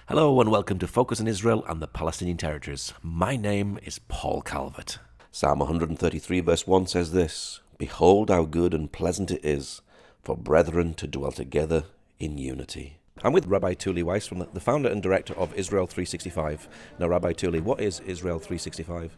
Hello and welcome to Focus on Israel and the Palestinian Territories. My name is Paul Calvert. Psalm 133 verse 1 says this, "Behold how good and pleasant it is for brethren to dwell together in unity." I'm with Rabbi Tuly Weisz, from the founder and director of Israel 365. Now, Rabbi Tuly, what is Israel 365?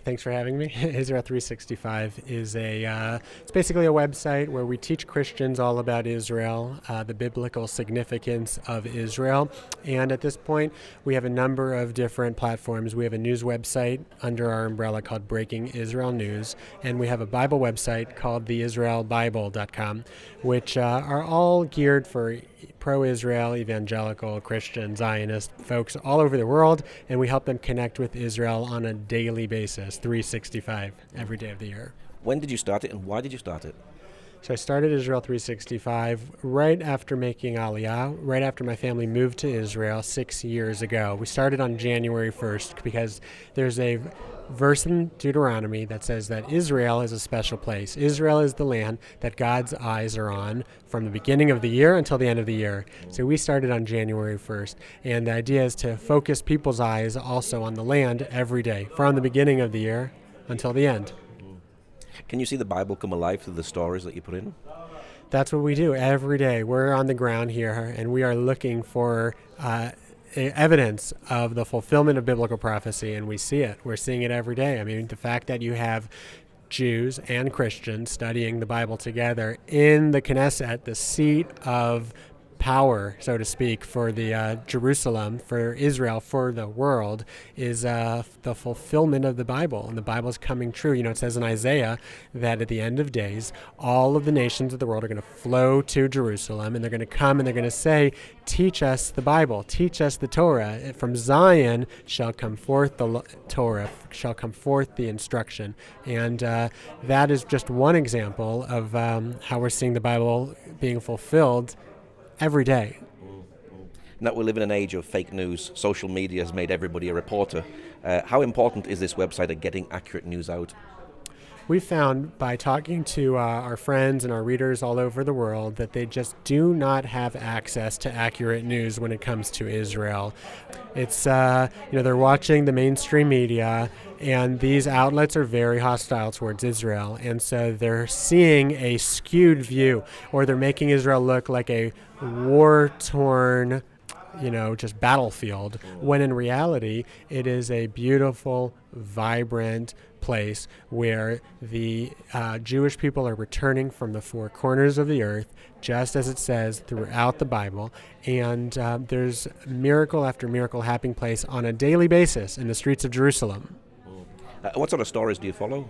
Thanks for having me. Israel 365 is it's basically a website where we teach Christians all about Israel, the biblical significance of Israel. And at this point, we have a number of different platforms. We have a news website under our umbrella called Breaking Israel News, and we have a Bible website called theisraelbible.com, which are all geared for pro-Israel, evangelical, Christian, Zionist folks all over the world, and we help them connect with Israel on a daily basis, 365, every day of the year. When did you start it and why did you start it? So I started Israel 365 right after making Aliyah, right after my family moved to Israel 6 years ago. We started on January 1st because there's a verse in Deuteronomy that says that Israel is a special place. Israel is the land that God's eyes are on from the beginning of the year until the end of the year. So we started on January 1st, and the idea is to focus people's eyes also on the land every day, from the beginning of the year until the end. Can you see the Bible come alive through the stories that you put in? That's what we do every day. We're on the ground here, and we are looking for evidence of the fulfillment of biblical prophecy, and we see it. We're seeing it every day. I mean, the fact that you have Jews and Christians studying the Bible together in the Knesset, the seat of power, so to speak, for the Jerusalem, for Israel, for the world, is the fulfillment of the Bible. And the Bible is coming true. You know, it says in Isaiah that at the end of days, all of the nations of the world are going to flow to Jerusalem, and they're going to come and they're going to say, teach us the Bible, teach us the Torah. From Zion shall come forth the Torah, shall come forth the instruction. And that is just one example of how we're seeing the Bible being fulfilled every day. Now, we live in an age of fake news. Social media has made everybody a reporter. How important is this website at getting accurate news out? We found by talking to our friends and our readers all over the world that they just do not have access to accurate news when it comes to Israel. It's, they're watching the mainstream media, and these outlets are very hostile towards Israel. And so they're seeing a skewed view, or they're making Israel look like a war-torn, just battlefield, when in reality, it is a beautiful, vibrant place where the Jewish people are returning from the four corners of the earth, just as it says throughout the Bible. And there's miracle after miracle happening place on a daily basis in the streets of Jerusalem. What sort of stories do you follow?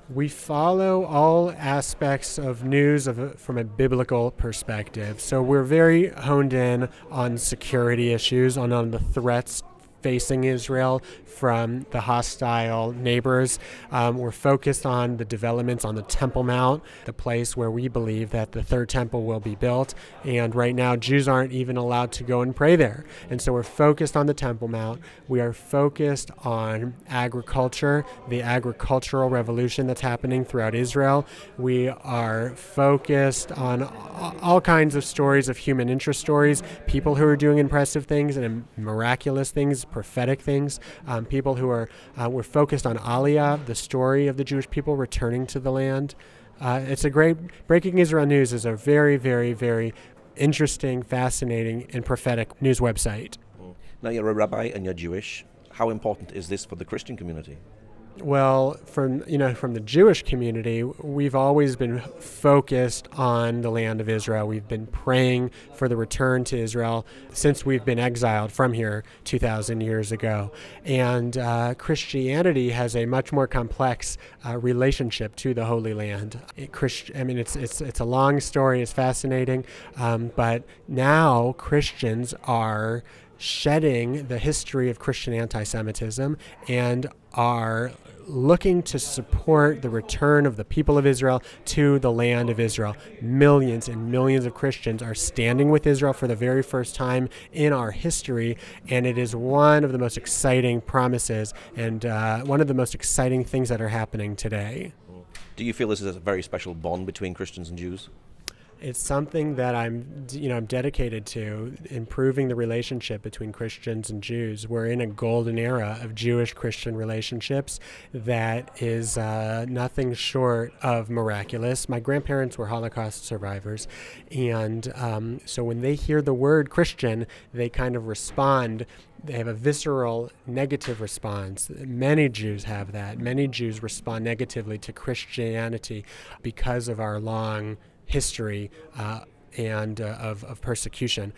We follow all aspects of news from a biblical perspective. So we're very honed in on security issues, on the threats facing Israel from the hostile neighbors. We're focused on the developments on the Temple Mount, the place where we believe that the third temple will be built. And right now, Jews aren't even allowed to go and pray there. And so we're focused on the Temple Mount. We are focused on agriculture, the agricultural revolution that's happening throughout Israel. We are focused on all kinds of stories of human interest stories, people who are doing impressive things and miraculous things, prophetic things, people who are, we're focused on Aliyah, the story of the Jewish people returning to the land. It's a great, Breaking Israel News is a very, very, very interesting, fascinating, and prophetic news website. Now, you're a rabbi and you're Jewish. How important is this for the Christian community? Well, from the Jewish community, we've always been focused on the land of Israel. We've been praying for the return to Israel since we've been exiled from here 2,000 years ago. And Christianity has a much more complex relationship to the Holy Land. It's a long story. It's fascinating, but now Christians are shedding the history of Christian anti-Semitism and are looking to support the return of the people of Israel to the land of Israel. Millions and millions of Christians are standing with Israel for the very first time in our history, and it is one of the most exciting promises and one of the most exciting things that are happening today. Do you feel this is a very special bond between Christians and Jews? It's something that I'm dedicated to, improving the relationship between Christians and Jews. We're in a golden era of Jewish-Christian relationships that is nothing short of miraculous. My grandparents were Holocaust survivors, and so when they hear the word Christian, they kind of respond. They have a visceral negative response. Many Jews have that. Many Jews respond negatively to Christianity because of our long history and of persecution.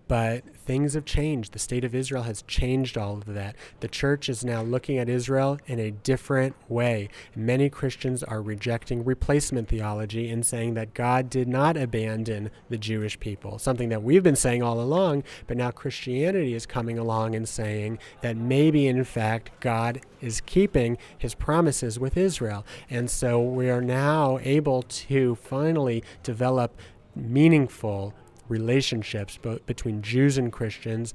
But things have changed. The state of Israel has changed all of that. The church is now looking at Israel in a different way. Many Christians are rejecting replacement theology and saying that God did not abandon the Jewish people, something that we've been saying all along, but now Christianity is coming along and saying that maybe, in fact, God is keeping his promises with Israel. And so we are now able to finally develop meaningful relationships between Jews and Christians,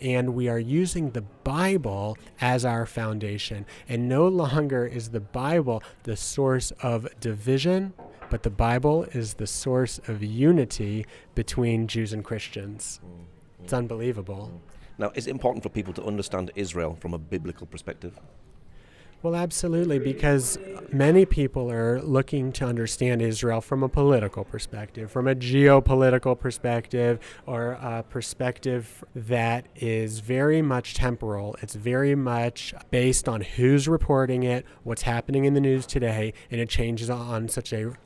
and we are using the Bible as our foundation. And no longer is the Bible the source of division, but the Bible is the source of unity between Jews and Christians. It's unbelievable. Now, is it important for people to understand Israel from a biblical perspective? Well, absolutely, because many people are looking to understand Israel from a political perspective, from a geopolitical perspective, or a perspective that is very much temporal. It's very much based on who's reporting it, what's happening in the news today, and it changes on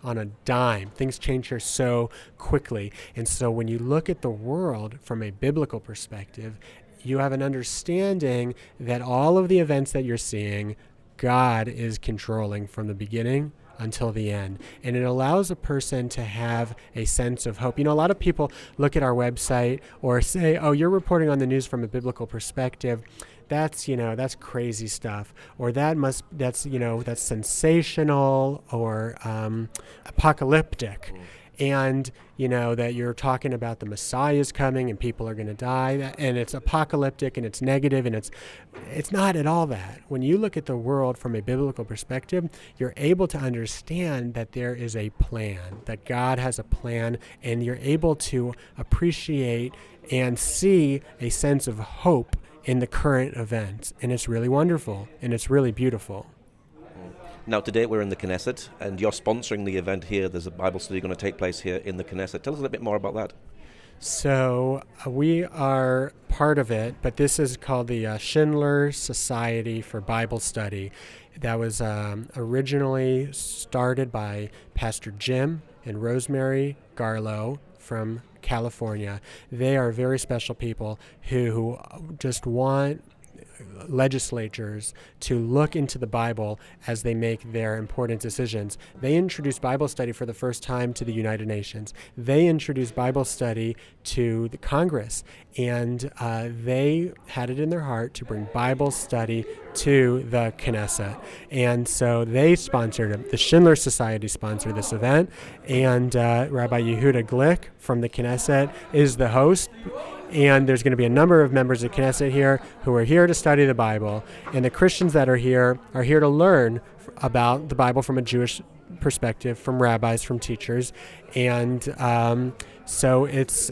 a dime. Things change here so quickly. And so when you look at the world from a biblical perspective, you have an understanding that all of the events that you're seeing, God is controlling from the beginning until the end. And it allows a person to have a sense of hope. A lot of people look at our website or say, oh, you're reporting on the news from a biblical perspective. That's crazy stuff. Or that's sensational or apocalyptic. And, that you're talking about the Messiah is coming and people are going to die, and it's apocalyptic and it's negative, and it's not at all that. When you look at the world from a biblical perspective, you're able to understand that there is a plan, that God has a plan, and you're able to appreciate and see a sense of hope in the current events. And it's really wonderful, and it's really beautiful. Now, today we're in the Knesset, and you're sponsoring the event here. There's a Bible study going to take place here in the Knesset. Tell us a little bit more about that. So we are part of it, but this is called the Schindler Society for Bible Study. That was originally started by Pastor Jim and Rosemary Garlow from California. They are very special people who just want legislatures to look into the Bible as they make their important decisions. They introduced Bible study for the first time to the United Nations. They introduced Bible study to the Congress, and they had it in their heart to bring Bible study to the Knesset. And so they sponsored it. The Schindler Society sponsored this event, and Rabbi Yehuda Glick from the Knesset is the host. And there's going to be a number of members of Knesset here who are here to study the Bible. And the Christians that are here to learn about the Bible from a Jewish perspective, from rabbis, from teachers. And so it's,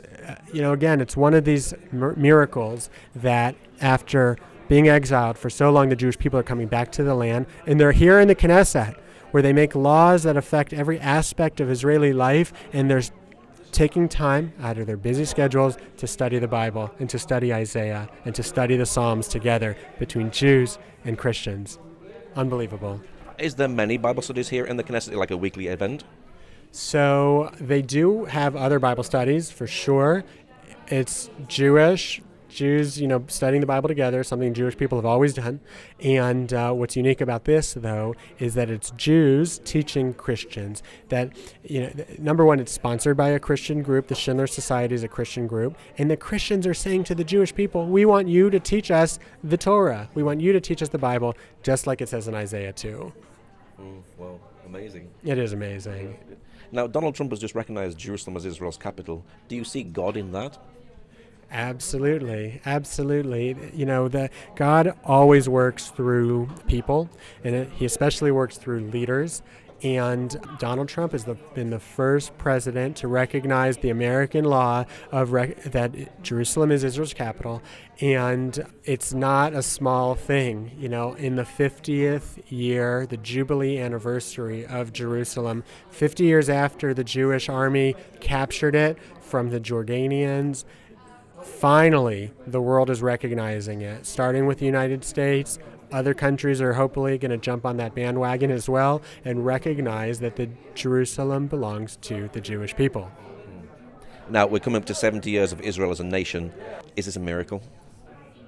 again, it's one of these miracles that after being exiled for so long, the Jewish people are coming back to the land. And they're here in the Knesset, where they make laws that affect every aspect of Israeli life. And there's taking time out of their busy schedules to study the Bible and to study Isaiah and to study the Psalms together between Jews and Christians. Unbelievable. Is there many Bible studies here in the Knesset, like a weekly event? So they do have other Bible studies, for sure. It's Jews, studying the Bible together, something Jewish people have always done. And what's unique about this, though, is that it's Jews teaching Christians. That, number one, it's sponsored by a Christian group. The Schindler Society is a Christian group. And the Christians are saying to the Jewish people, we want you to teach us the Torah. We want you to teach us the Bible, just like it says in Isaiah 2. Well, amazing. It is amazing. Now, Donald Trump has just recognized Jerusalem as Israel's capital. Do you see God in that? Absolutely. That God always works through people, and he especially works through leaders. And Donald Trump has been the first president to recognize the American law of that Jerusalem is Israel's capital. And it's not a small thing. You know, in the 50th year, the Jubilee anniversary of Jerusalem, 50 years after the Jewish army captured it from the Jordanians, finally the world is recognizing it, starting with the United States. Other countries are hopefully going to jump on that bandwagon as well and recognize that the Jerusalem belongs to the Jewish people. Now, we're coming up to 70 years of Israel as a nation. Is this a miracle?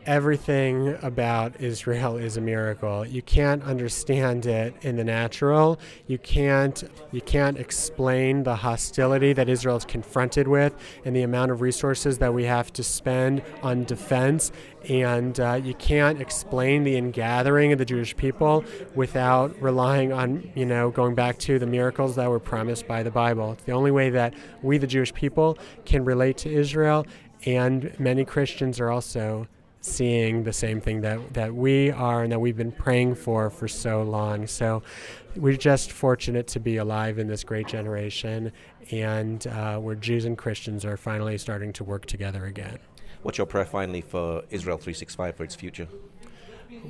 Everything about Israel is a miracle. You can't understand it in the natural. You can't explain the hostility that Israel is confronted with and the amount of resources that we have to spend on defense. And you can't explain the ingathering of the Jewish people without relying on, going back to the miracles that were promised by the Bible. It's the only way that we, the Jewish people, can relate to Israel, and many Christians are also seeing the same thing that we are and that we've been praying for so long. So we're just fortunate to be alive in this great generation, and where Jews and Christians are finally starting to work together again. What's your prayer finally for Israel 365 for its future?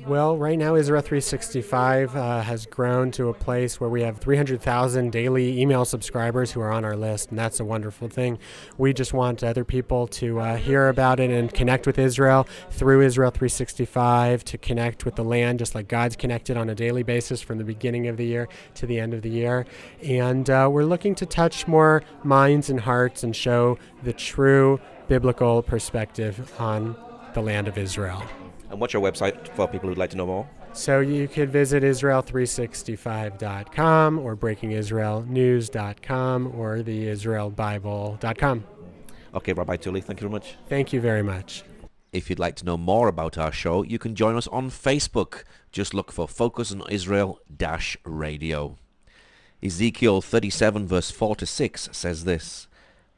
Well, right now Israel 365 has grown to a place where we have 300,000 daily email subscribers who are on our list, and that's a wonderful thing. We just want other people to hear about it and connect with Israel through Israel 365, to connect with the land just like God's connected on a daily basis from the beginning of the year to the end of the year. And we're looking to touch more minds and hearts and show the true biblical perspective on the land of Israel. And what's your website for people who'd like to know more? So you could visit Israel365.com or breakingisraelnews.com or theisraelbible.com. Okay, Rabbi Tuly, thank you very much. Thank you very much. If you'd like to know more about our show, you can join us on Facebook. Just look for Focus on Israel-Radio. Ezekiel 37 verse 4-6 says this,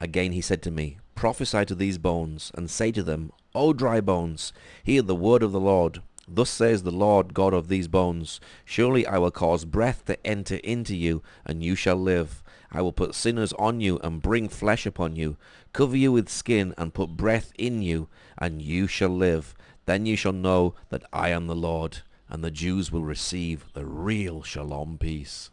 "Again he said to me, prophesy to these bones, and say to them, O dry bones, hear the word of the Lord. Thus says the Lord God of these bones, surely I will cause breath to enter into you, and you shall live. I will put sinners on you, and bring flesh upon you, cover you with skin, and put breath in you, and you shall live. Then you shall know that I am the Lord, and the Jews will receive the real shalom peace."